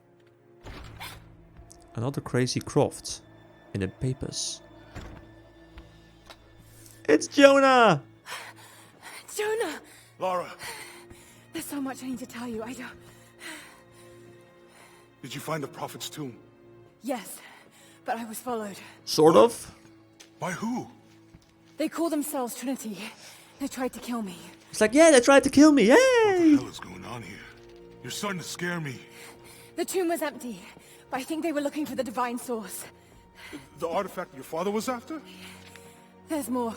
Another crazy Croft in the papers. It's Jonah! Jonah! Lara, There's so much I need to tell you. I don't... did you find the Prophet's tomb? Yes, but I was followed. Sort of. By who? They call themselves Trinity. They tried to kill me. It's like, yeah, they tried to kill me, yay! What the hell is going on here? You're starting to scare me. The tomb was empty, but I think they were looking for the divine source. The artifact your father was after? There's more.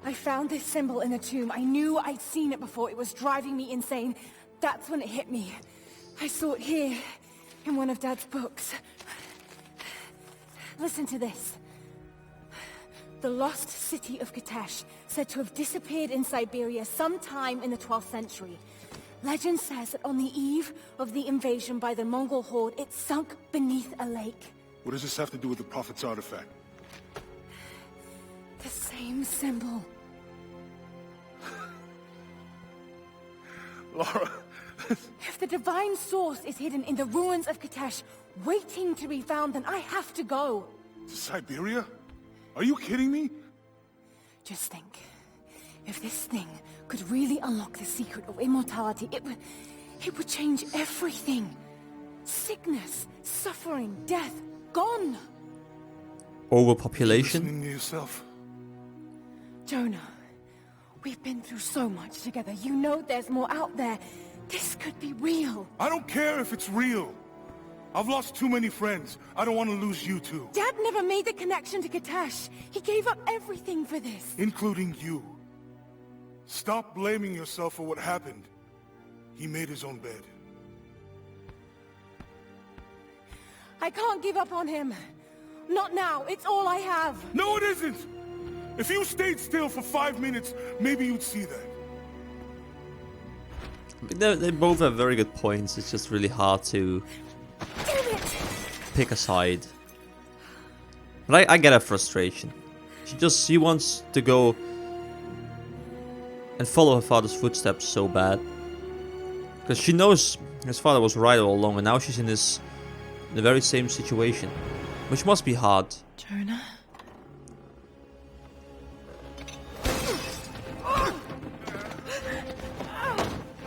I found this symbol in the tomb. I knew I'd seen it before. It was driving me insane. That's when it hit me. I saw it here, in one of Dad's books. Listen to this. The lost city of Kitesh, said to have disappeared in Siberia sometime in the 12th century. Legend says that on the eve of the invasion by the Mongol horde, it sunk beneath a lake. What does this have to do with the Prophet's artifact? The same symbol. Lara... If the divine source is hidden in the ruins of Kitesh, waiting to be found, then I have to go. To Siberia? Are you kidding me? Just think. If this thing could really unlock the secret of immortality, it would change everything. Sickness, suffering, death, gone. Overpopulation. Listening to yourself. Jonah, we've been through so much together. You know there's more out there. This could be real. I don't care if it's real. I've lost too many friends. I don't want to lose you too. Dad never made the connection to Kitesh. He gave up everything for this. Including you. Stop blaming yourself for what happened. He made his own bed. I can't give up on him. Not now. It's all I have. No, it isn't! If you stayed still for 5 minutes, maybe you'd see that. They both have very good points. It's just really hard to pick a side. But I get her frustration. She wants to go and follow her father's footsteps so bad. Because she knows his father was right all along, and now she's in the very same situation. Which must be hard. Jonah?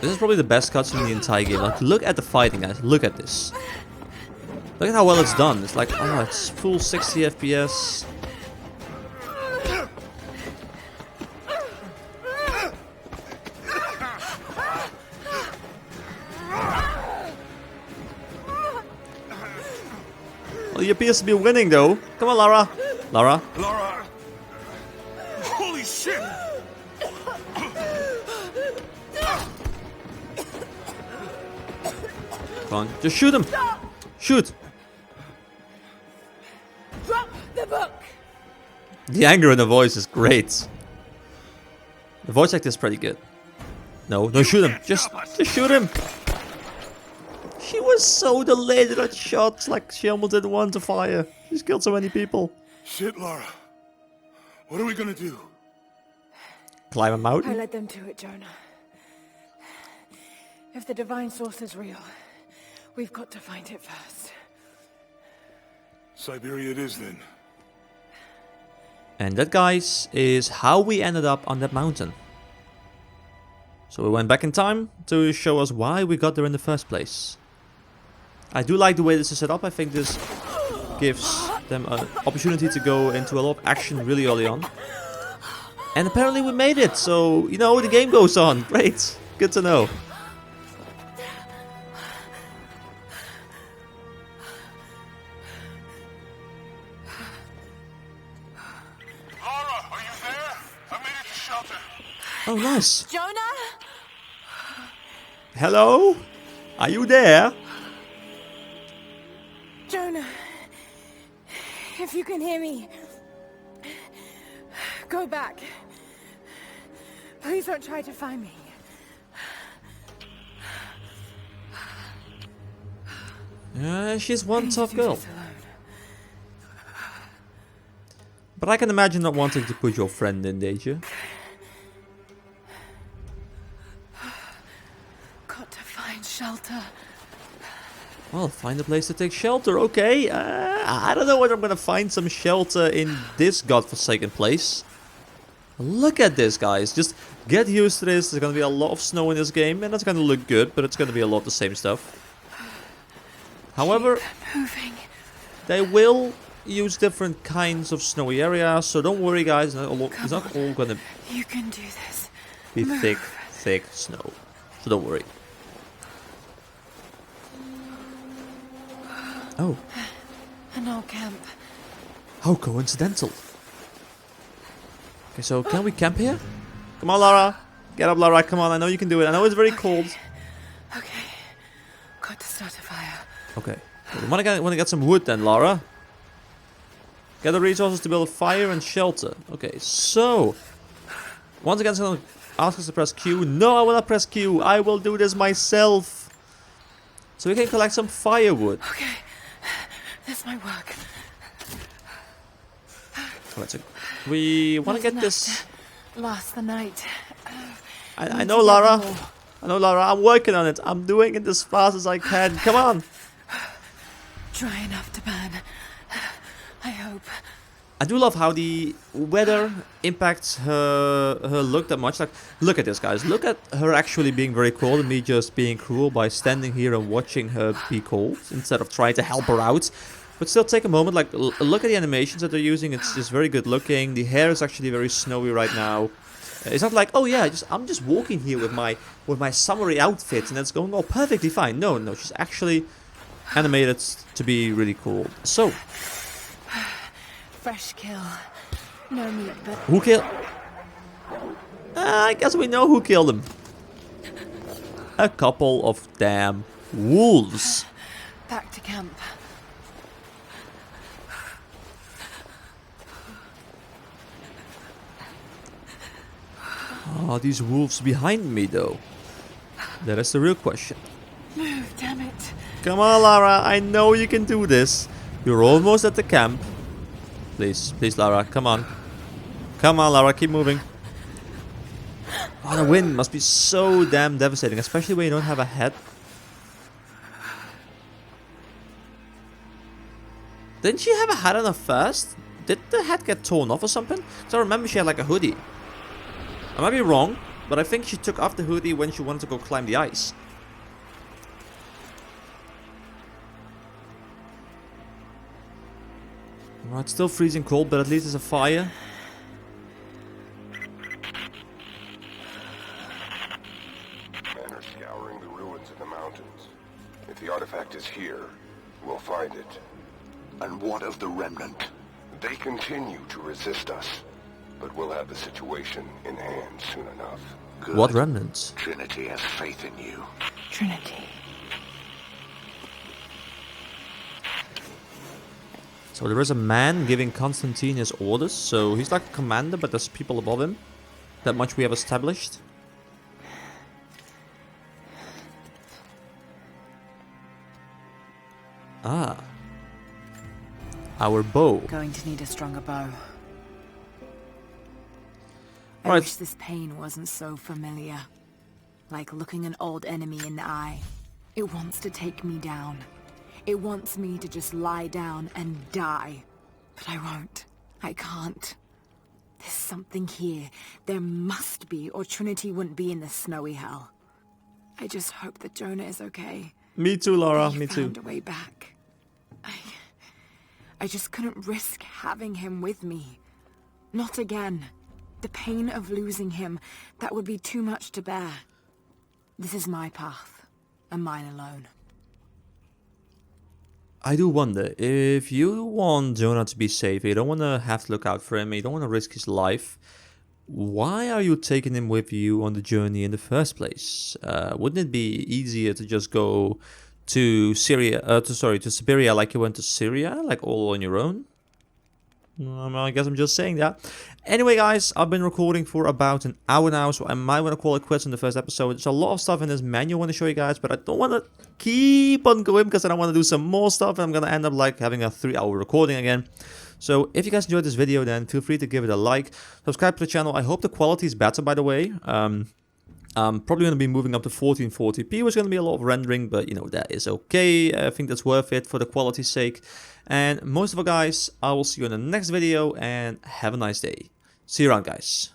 This is probably the best cutscene in the entire game. Like, look at the fighting, guys. Look at this. Look at how well it's done. It's like, oh, it's full 60 FPS. Well, he appears to be winning, though. Come on, Lara. Lara. Lara! Holy shit! Come on, just shoot him. Shoot. Drop the book! The anger in the voice is great. The voice actor is pretty good. No, don't shoot him. Just shoot him. She was so delayed in that shot, like she almost didn't want to fire. She's killed so many people. Shit, Lara. What are we gonna do? Climb a I mountain? led them to it, Jonah. If the divine source is real, we've got to find it first. Siberia it is, then. And that, guys, is how we ended up on that mountain. So we went back in time to show us why we got there in the first place. I do like the way this is set up. I think this gives them an opportunity to go into a lot of action really early on. And apparently we made it, so, you know, the game goes on. Great. Good to know. Lara, are you there? I made it to shelter. Oh, nice. Jonah? Hello? Are you there? Jonah, if you can hear me, go back. Please don't try to find me. She's one Please tough do girl. this alone. But I can imagine not wanting to put your friend in danger. Got to find shelter. Well, find a place to take shelter, okay. I don't know whether I'm gonna find some shelter in this godforsaken place. Look at this, guys. Just get used to this. There's gonna be a lot of snow in this game, and that's gonna look good, but it's gonna be a lot of the same stuff. However, Moving. they will use different kinds of snowy areas, so don't worry, guys. It's not all gonna You can do this. be Move. thick snow. So don't worry. Oh, An old camp. how coincidental. Okay, so can we camp here? Come on, Lara. Get up, Lara. Come on, I know you can do it. I know it's very cold. Okay. Got to start a fire. Okay. We want to get some wood then, Lara. Get the resources to build a fire and shelter. Okay, so... Once again, it's going to ask us to press Q. No, I will not press Q. I will do this myself. So we can collect some firewood. Okay. This might work. Alright, so we want to get this... Last the night. I know, Lara. I know, Lara. I'm working on it. I'm doing it as fast as I can. Come on. Dry enough to burn. I hope. I do love how the weather impacts her look that much. Like, look at this, guys. Look at her actually being very cold and me just being cruel by standing here and watching her be cold instead of trying to help her out. But still, take a moment. Like, look at the animations that they're using. It's just very good looking. The hair is actually very snowy right now. It's not like, oh yeah, I'm just walking here with my summery outfit and it's going all perfectly fine. No, she's actually animated to be really cool. So, Fresh kill. No meat, but who killed? I guess we know who killed him. A couple of damn wolves. back to camp. Are these wolves behind me though? That is the real question. Move, damn it. Come on, Lara. I know you can do this. You're almost at the camp. Please, Lara. Come on. Come on, Lara. Keep moving. Oh, the wind must be so damn devastating, especially when you don't have a head. Didn't she have a hat on her first? Did the hat get torn off or something? Because I remember she had like a hoodie. I might be wrong, But I think she took off the hoodie when she wanted to go climb the ice. Alright, still freezing cold, but at least there's a fire. Men are scouring the ruins in the mountains. If the artifact is here, we'll find it. And what of the remnant? They continue to resist us, but we'll have the situation in hand soon enough. Good. What remnants? Trinity has faith in you. Trinity. So there is a man giving Constantine his orders. So he's like a commander, but there's people above him. That much we have established. Ah. Our bow. Going to need a stronger bow. I Right. wish this pain wasn't so familiar. Like looking an old enemy in the eye. It wants to take me down. It wants me to just lie down and die. But I won't. I can't. There's something here. There must be, or Trinity wouldn't be in this snowy hell. I just hope that Jonah is okay. Me too, Laura. He Me too. found a way back. I just couldn't risk having him with me. Not again. The pain of losing him, that would be too much to bear. This is my path, and mine alone. I do wonder, if you want Jonah to be safe, you don't want to have to look out for him, you don't want to risk his life, why are you taking him with you on the journey in the first place? Wouldn't it be easier to just go to Syria, to Siberia like you went to Syria, like all on your own? I guess I'm just saying that. Anyway, guys, I've been recording for about an hour now, so I might want to call it quits on the first episode. There's a lot of stuff in this menu I want to show you guys, but I don't want to keep on going because I don't want to do some more stuff, and I'm going to end up like having a 3-hour recording again. So if you guys enjoyed this video, then feel free to give it a like, subscribe to the channel. I hope the quality is better, by the way. I'm probably going to be moving up to 1440p, which is going to be a lot of rendering, but you know, that is okay. I think that's worth it for the quality's sake. And most of you guys, I will see you in the next video, and have a nice day. See you around, guys.